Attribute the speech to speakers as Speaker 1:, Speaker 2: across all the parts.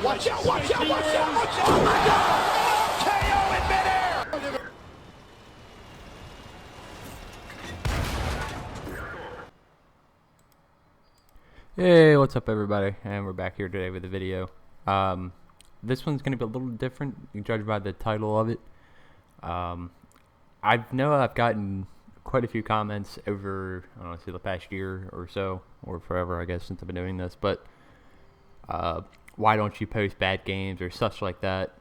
Speaker 1: Watch out, watch out, watch out, watch out! Oh my God! KO in midair!
Speaker 2: Hey, what's up everybody? And we're back here today with a video. This one's going to be a little different, you can judge by the title of it. I know I've gotten quite a few comments over, I don't know, say the past year or so, or forever I guess since I've been doing this, but why don't you post bad games or such like that?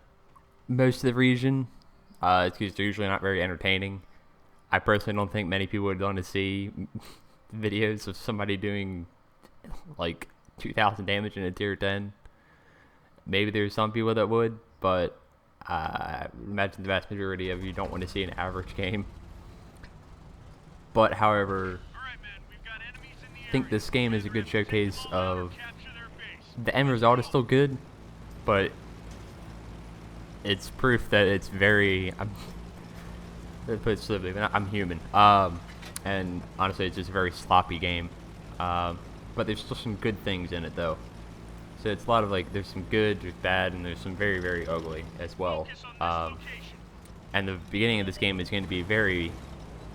Speaker 2: Most of the reason, it's because they're usually not very entertaining. I personally don't think many people would want to see videos of somebody doing like 2,000 damage in a tier 10. Maybe there's some people that would, but I imagine the vast majority of you don't want to see an average game. But however, I think this game is a good showcase of the end result is still good, but it's proof that it's very, to put it simply, I'm human, and honestly it's just a very sloppy game, but there's still some good things in it though. So it's a lot of like, there's some good, there's bad, and there's some very, very ugly as well. And the beginning of this game is going to be very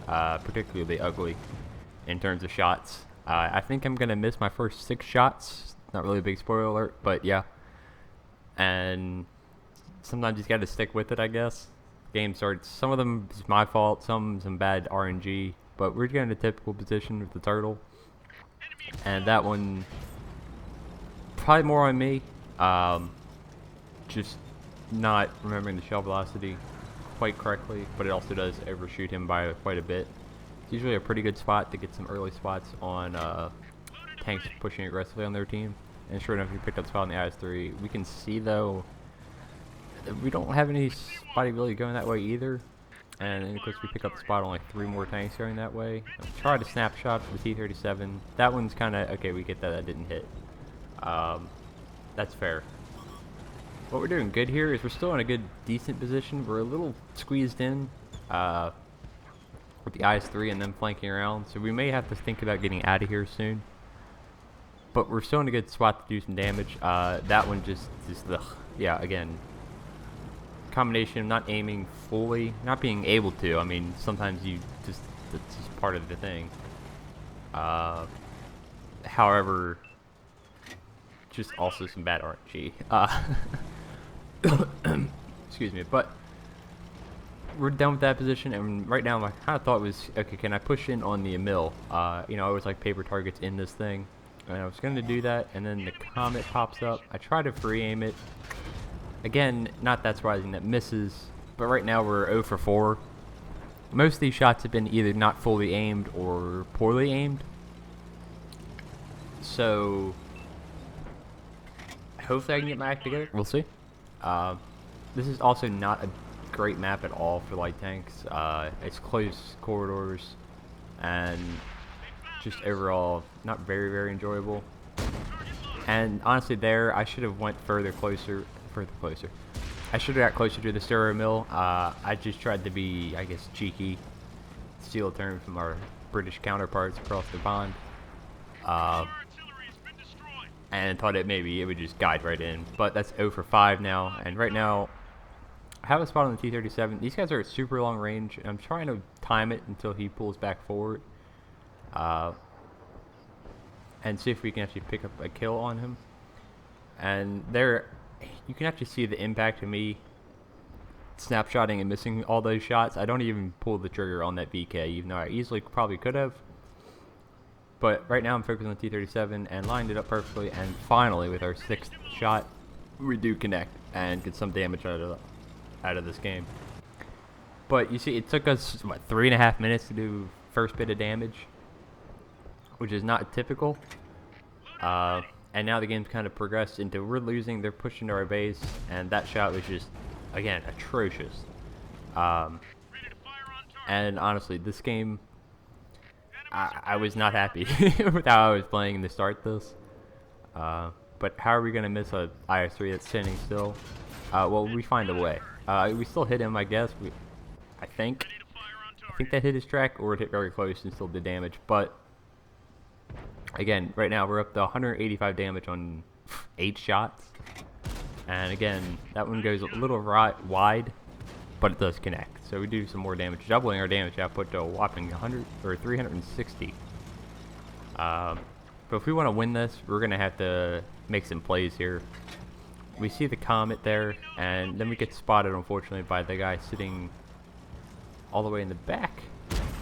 Speaker 2: particularly ugly in terms of shots. I think I'm going to miss my first 6 shots. Not really a big spoiler alert, but yeah. And sometimes you just got to stick with it, I guess. Game starts, some of them is my fault, some bad RNG, but we're getting a typical position with the turtle. And that one, probably more on me. Just not remembering the shell velocity quite correctly, but it also does overshoot him by quite a bit. It's usually a pretty good spot to get some early spots on tanks pushing aggressively on their team. And sure enough, we picked up the spot on the IS-3. We can see though, we don't have anybody really going that way either. And then of course we pick up the spot on like 3 more tanks going that way. I've tried a snapshot for the T-37. That one's kind of, okay, we get that, that didn't hit. That's fair. What we're doing good here is we're still in a good, decent position. We're a little squeezed in with the IS-3 and then flanking around. So we may have to think about getting out of here soon. But we're still in a good spot to do some damage. That one just ugh. Yeah, again, combination of not aiming fully, not being able to. I mean, sometimes you just, that's just part of the thing. However, just also some bad RNG. Excuse me, but we're done with that position, and right now my kind of thought was, okay, can I push in on the mill? You know, I always like paper targets in this thing, and I was going to do that, and then the comet pops up. I try to free aim it. Again, not that surprising, that misses, but right now we're 0 for 4. Most of these shots have been either not fully aimed or poorly aimed. So hopefully I can get my act together. We'll see. This is also not a great map at all for light tanks. It's close corridors and just overall not very, very enjoyable. And honestly there, I should have went further closer. I should have got closer to the stereo mill. I just tried to be, I guess, cheeky, steal a term from our British counterparts across the pond. And thought it maybe it would just guide right in, but that's 0 for 5 now. And right now, I have a spot on the T-37. These guys are at super long range, and I'm trying to time it until he pulls back forward, and see if we can actually pick up a kill on him. And there, you can actually see the impact of me snapshotting and missing all those shots. I don't even pull the trigger on that VK, even though I easily probably could have. But right now I'm focused on the T-37 and lined it up perfectly, and finally with our 6th shot we do connect and get some damage out of this game. But you see, it took us what, 3.5 minutes to do first bit of damage, which is not typical. And now the game's kind of progressed into we're losing, they're pushing to our base, and that shot was just, again, atrocious. And honestly, this game, I was not happy with how I was playing to start this. But how are we going to miss a IS-3 that's standing still? Well, we find a way. We still hit him, I guess. I think that hit his track, or it hit very close and still did damage. But again, right now we're up to 185 damage on 8 shots. And again, that one goes a little wide, but it does connect. So we do some more damage, doubling our damage output to a whopping 100 or 360. But if we want to win this, we're gonna have to make some plays here. We see the comet there, and then we get spotted, unfortunately, by the guy sitting all the way in the back.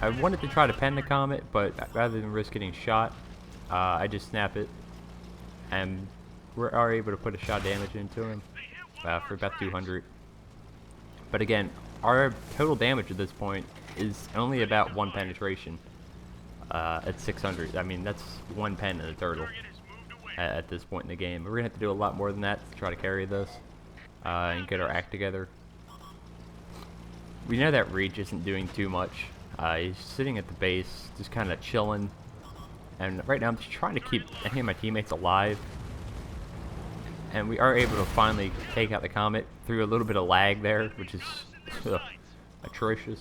Speaker 2: I wanted to try to pen the comet, but rather than risk getting shot, I just snap it, and we are able to put a shot damage into him for about 200. But again, our total damage at this point is only about 1 penetration at 600. I mean, that's 1 pen in a turtle at this point in the game. We're gonna have to do a lot more than that to try to carry this and get our act together. We know that Reach isn't doing too much. He's sitting at the base, just kind of chilling. And right now I'm just trying to keep any of my teammates alive. And we are able to finally take out the comet through a little bit of lag there, which is atrocious.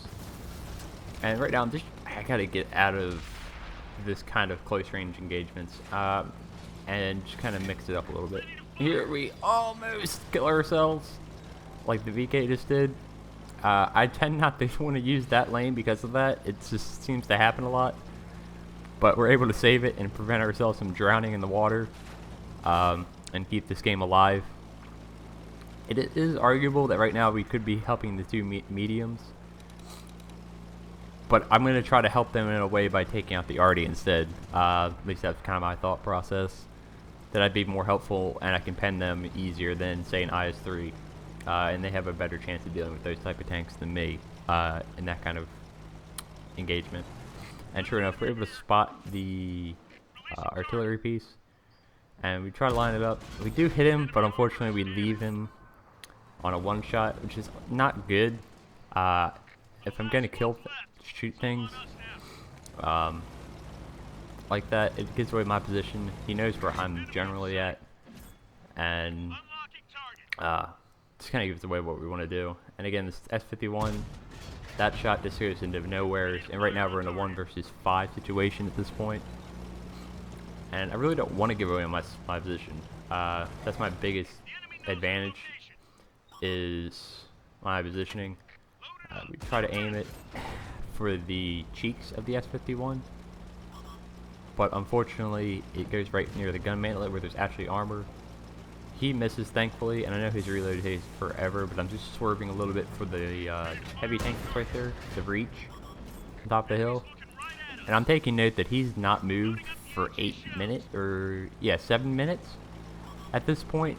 Speaker 2: And right now I gotta get out of this kind of close range engagements and just kind of mix it up a little bit. Here we almost kill ourselves like the VK just did. I tend not to want to use that lane because of that. It just seems to happen a lot. But we're able to save it and prevent ourselves from drowning in the water and keep this game alive. It is arguable that right now we could be helping the two mediums. But I'm going to try to help them in a way by taking out the Artie instead. At least that's kind of my thought process. That I'd be more helpful and I can pen them easier than, say, an IS-3. And they have a better chance of dealing with those type of tanks than me in that kind of engagement. And sure enough, we're able to spot the artillery piece. And we try to line it up. We do hit him, but unfortunately we leave him on a one-shot, which is not good. If I'm going to shoot things like that, it gives away my position. He knows where I'm generally at. And just kind of gives away what we want to do. And again, this S51, that shot just goes into nowhere. And right now we're in a 1 versus 5 situation at this point. And I really don't want to give away my position. That's my biggest advantage, is my positioning. We try to aim it for the cheeks of the S51. But unfortunately, it goes right near the gun mantlet where there's actually armor. He misses, thankfully, and I know his reload takes forever, but I'm just swerving a little bit for the heavy tank that's right there, the Reach, on top of the hill. And I'm taking note that he's not moved for 7 minutes at this point.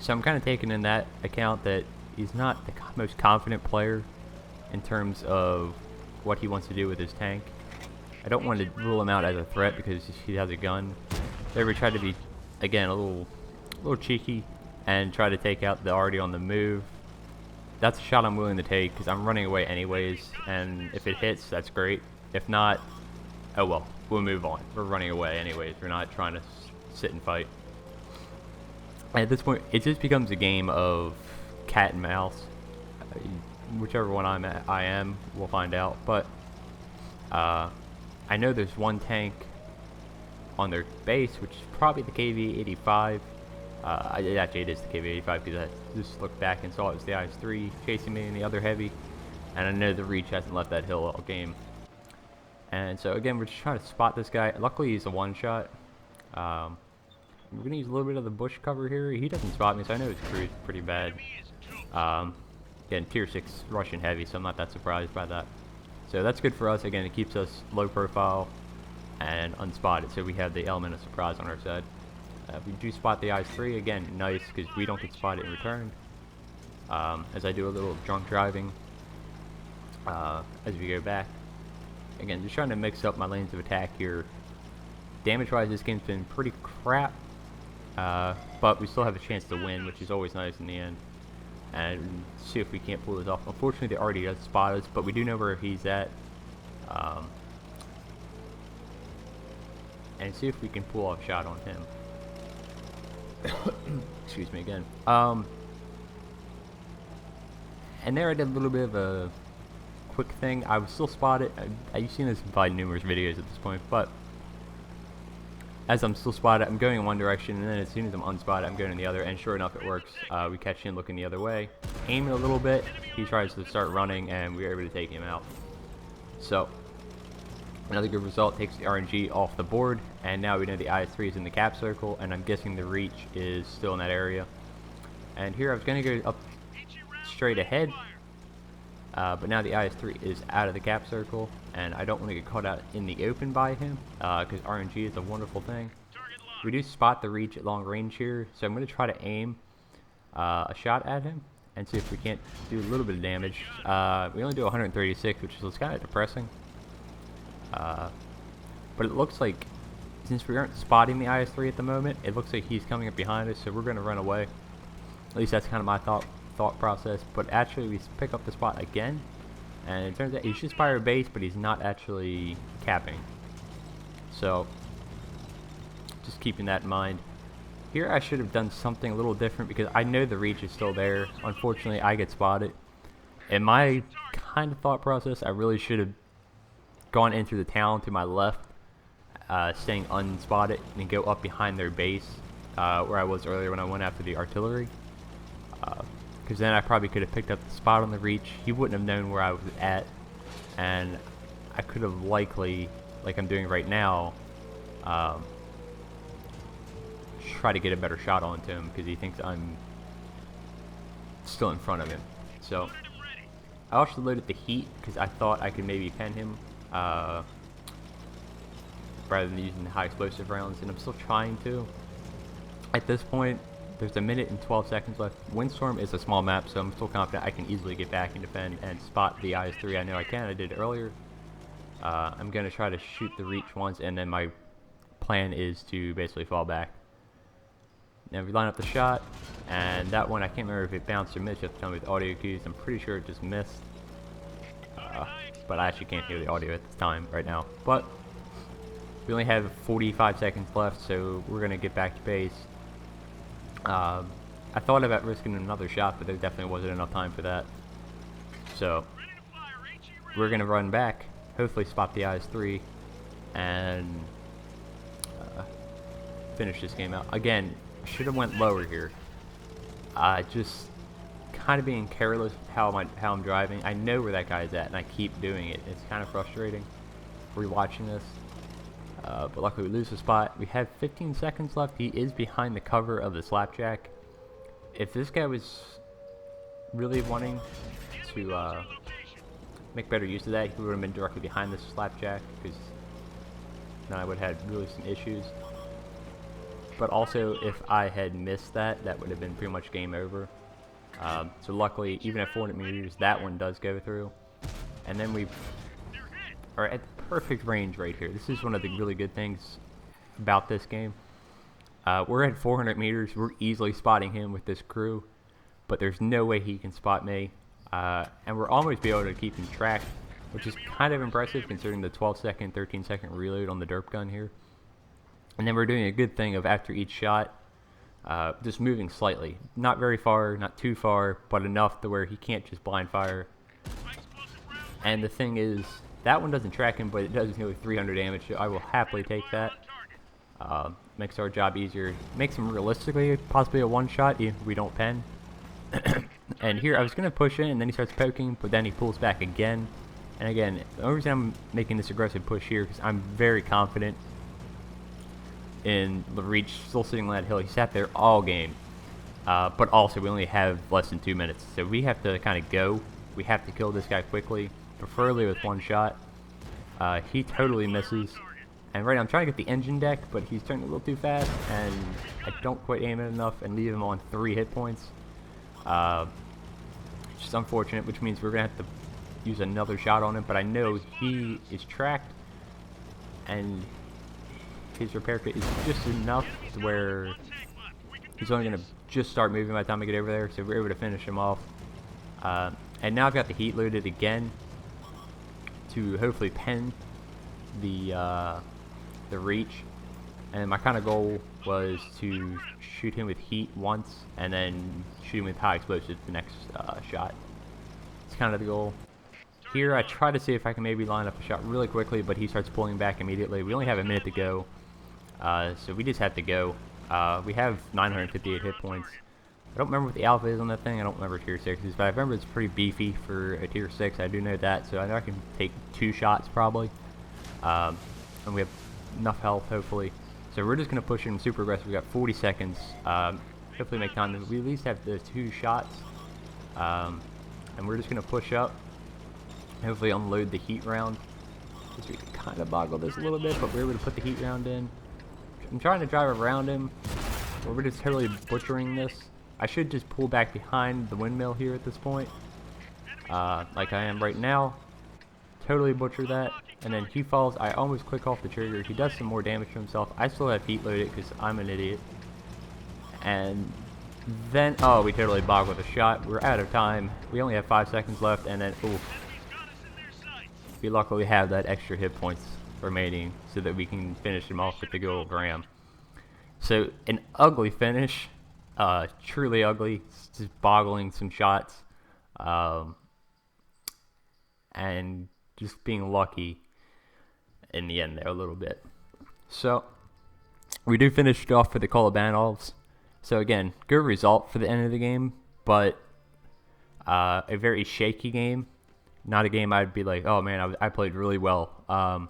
Speaker 2: So I'm kind of taking in that account that he's not the most confident player in terms of what he wants to do with his tank. I don't want to rule him out as a threat because he has a gun. There we try to be, again, a little cheeky and try to take out the Artie on the move. That's a shot I'm willing to take because I'm running away anyways, and if it hits, that's great. If not, oh well, we'll move on. We're running away anyways. We're not trying to sit and fight. And at this point, it just becomes a game of cat and mouse. Whichever one I am, we'll find out. But I know there's one tank on their base, which is probably the KV-85. Actually, it is the KV-85 because I just looked back and saw it was the IS-3 chasing me in the other heavy. And I know the Reach hasn't left that hill all game. And so again, we're just trying to spot this guy. Luckily, he's a one-shot. We're going to use a little bit of the bush cover here. He doesn't spot me, so I know his crew is pretty bad. Again, tier 6 Russian heavy, so I'm not that surprised by that. So that's good for us. Again, it keeps us low profile and unspotted, so we have the element of surprise on our side. We do spot the IS-3, again, nice, because we don't get spotted in return. As I do a little drunk driving as we go back. Again, just trying to mix up my lanes of attack here. Damage-wise, this game's been pretty crap, but we still have a chance to win, which is always nice in the end. And see if we can't pull this off. Unfortunately, they already does spot us, but we do know where he's at. And see if we can pull off a shot on him. Excuse me again. And there I did a little bit of a quick thing. I was still spotted. I've seen this by numerous videos at this point, but as I'm still spotted, I'm going in one direction, and then as soon as I'm unspotted, I'm going in the other, and sure enough, it works. We catch him looking the other way, aim it a little bit, he tries to start running, and we were able to take him out. So, another good result takes the RNG off the board, and now we know the IS-3 is in the cap circle, and I'm guessing the reach is still in that area. And here I was going to go up straight ahead, but now the IS-3 is out of the cap circle, and I don't want to get caught out in the open by him, because RNG is a wonderful thing. We do spot the reach at long range here, so I'm going to try to aim a shot at him and see if we can't do a little bit of damage. We only do 136, which is kind of depressing. But it looks like, since we aren't spotting the IS-3 at the moment, it looks like he's coming up behind us, so we're going to run away. At least that's kind of my thought process. But actually, we pick up the spot again, and it turns out he's just by our base, but he's not actually capping. So, just keeping that in mind. Here I should have done something a little different, because I know the reach is still there. Unfortunately, I get spotted. In my kind of thought process, I really should have gone into the town to my left, staying unspotted, and go up behind their base, where I was earlier when I went after the artillery. Because then I probably could have picked up the spot on the reach. He wouldn't have known where I was at, and I could have likely, like I'm doing right now, try to get a better shot onto him, because he thinks I'm still in front of him. So I also loaded the heat, because I thought I could maybe pen him rather than using the high explosive rounds, and I'm still trying to. At this point, there's 1 minute and 12 seconds left. Windstorm is a small map, so I'm still confident I can easily get back and defend and spot the IS-3. I know I can. I did it earlier. I'm going to try to shoot the reach once, and then my plan is to basically fall back. Now we line up the shot, and that one, I can't remember if it bounced or missed. You have to tell me with audio cues. I'm pretty sure it just missed. But I actually can't hear the audio at this time right now. But we only have 45 seconds left, so we're going to get back to base. I thought about risking another shot, but there definitely wasn't enough time for that. So we're going to run back, hopefully spot the IS-3, and finish this game out. Again, I should have went lower here. Just kind of being careless with how I'm driving. I know where that guy's at, and I keep doing it. It's kind of frustrating rewatching this. But luckily we lose the spot. We have 15 seconds left. He is behind the cover of the slapjack. If this guy was really wanting to make better use of that, he would have been directly behind the slapjack, because then I would have had really some issues. But also, if I had missed that, that would have been pretty much game over. So luckily, even at 400 meters, that one does go through. And then we are at the perfect range right here. This is one of the really good things about this game. We're at 400 meters. We're easily spotting him with this crew, but there's no way he can spot me. And we're almost be able to keep him tracked, which is kind of impressive considering the 12-second, 13-second reload on the derp gun here. And then we're doing a good thing of after each shot, just moving slightly. Not very far, not too far, but enough to where he can't just blind fire. And the thing is, that one doesn't track him, but it does nearly 300 damage, so I will happily take that. Makes our job easier. Makes him realistically possibly a one-shot if we don't pen. And here, I was going to push in, and then he starts poking, but then he pulls back again. And again, the only reason I'm making this aggressive push here, because I'm very confident in the reach still sitting on that hill. He sat there all game. But also, we only have less than 2 minutes, so we have to kind of go. We have to kill this guy quickly, preferably with one shot. He totally misses. And right now I'm trying to get the engine deck, but he's turning a little too fast, and I don't quite aim it enough and leave him on 3 hit points. It's just unfortunate, which means we're going to have to use another shot on him, but I know he is tracked, and his repair kit is just enough to where he's only going to just start moving by the time I get over there, so we're able to finish him off. And now I've got the heat loaded again to hopefully pen the reach, and my kind of goal was to shoot him with heat once and then shoot him with high explosive the next shot. It's kind of the goal. Here I try to see if I can maybe line up a shot really quickly, but he starts pulling back immediately. We only have a minute to go. So we just have to go. We have 958 hit points. I don't remember what the alpha is on that thing. I don't remember tier 6s, but I remember it's pretty beefy for a tier 6. I do know that, so I know I can take 2 shots probably. And we have enough health, hopefully. So we're just going to push in super aggressive. We got 40 seconds. Hopefully make time. We at least have the 2 shots. And we're just going to push up. Hopefully unload the heat round. We can kind of boggle this a little bit, but we're able to put the heat round in. I'm trying to drive around him. We're just totally butchering this. I should just pull back behind the windmill here at this point. Like I am right now. Totally butcher that. And then he falls. I almost click off the trigger. He does some more damage to himself. I still have heat loaded because I'm an idiot. And then, oh, we totally boggled the shot. We're out of time. We only have 5 seconds left. And then, ooh. We luckily have that extra hit points remaining so that we can finish him off with the good old ram. So, an ugly finish. Truly ugly. It's just boggling some shots. And just being lucky in the end there a little bit. So, we do finish it off for the Kolobanovs. So again, good result for the end of the game, but a very shaky game. Not a game I'd be like, oh man, I played really well.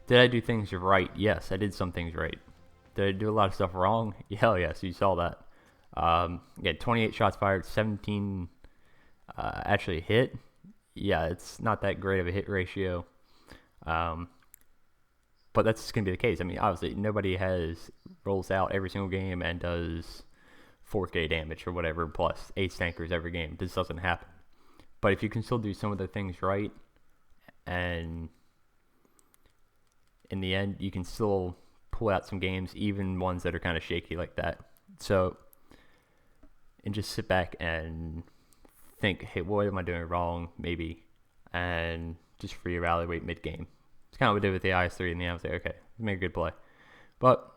Speaker 2: Did I do things right? Yes, I did some things right. Did I do a lot of stuff wrong? Hell yes, you saw that. Yeah, 28 shots fired, 17 actually hit. Yeah, it's not that great of a hit ratio. But that's just going to be the case. I mean, obviously, nobody rolls out every single game and does 4K damage or whatever, plus 8 stankers every game. This doesn't happen. But if you can still do some of the things right, and in the end, you can still pull out some games, even ones that are kind of shaky like that. So, and just sit back and think, hey, what am I doing wrong, maybe, and just reevaluate mid-game. It's kind of what we did with the IS-3 and the I was like, okay, we made a good play. But,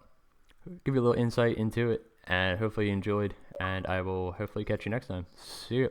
Speaker 2: give you a little insight into it, and hopefully you enjoyed, and I will hopefully catch you next time. See ya.